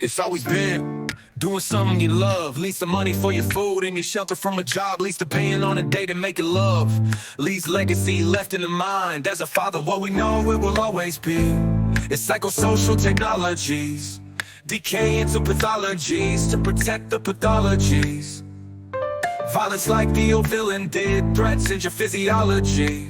It's always been doing something you love. Leads to money for your food and your shelter from a job. Leads to paying on a day to make it love. Leaves legacy left in the mind. As a father, what we know it will always be. It's psychosocial technologies, decay into pathologies to protect the pathologies. Violence like the old villain did, threats into your physiology.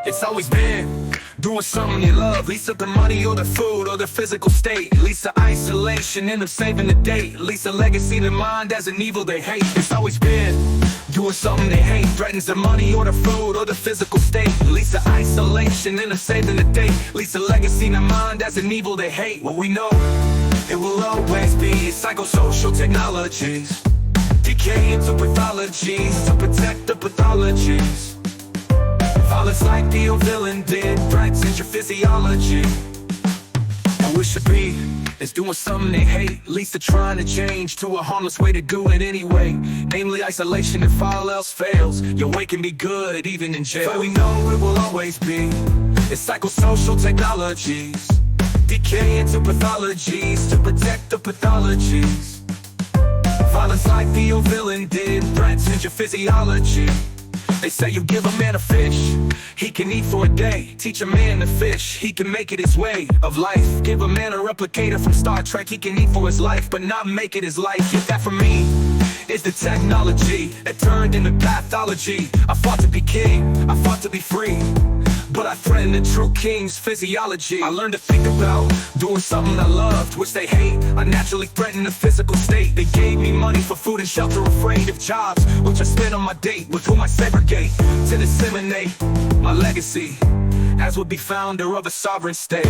It's always been doing something you love. Leads to the money or the food or the physical state. Leads to isolation and of saving the date. Leads to legacy in the mind as an evil they hate. It's always been doing something they hate. Threatens the money or the food or the physical state. Leads to isolation and of saving the date. Leads to legacy in the mind as an evil they hate. What we know, it will always be psychosocial technologies, decay into pathologies to protect the pathologies. Violence like the old villain did, threats into your physiology. And we should be is doing something they hate. Leads to trying to change to a harmless way to do it anyway. Namely isolation if all else fails. Your way can be good even in jail. But we know it will always be it's psychosocial technologies, decay into pathologies to protect the pathologies. Violence like the old villain did, threats into your physiology. They say you give a man a fish, he can eat for a day. Teach a man to fish, he can make it his way of life. Give a man a replicator from Star Trek, he can eat for his life, but not make it his life. Yet that for me is the technology that turned into pathology. I fought to be king, I fought to be free, but I threatened the true king's physiology. I learned to think about doing something I loved, which they hate. I naturally threatened the physical state. They gave me money for food and shelter, afraid of jobs, which I spent on my date, with whom I segregate to disseminate my legacy, as would be founder of a sovereign state.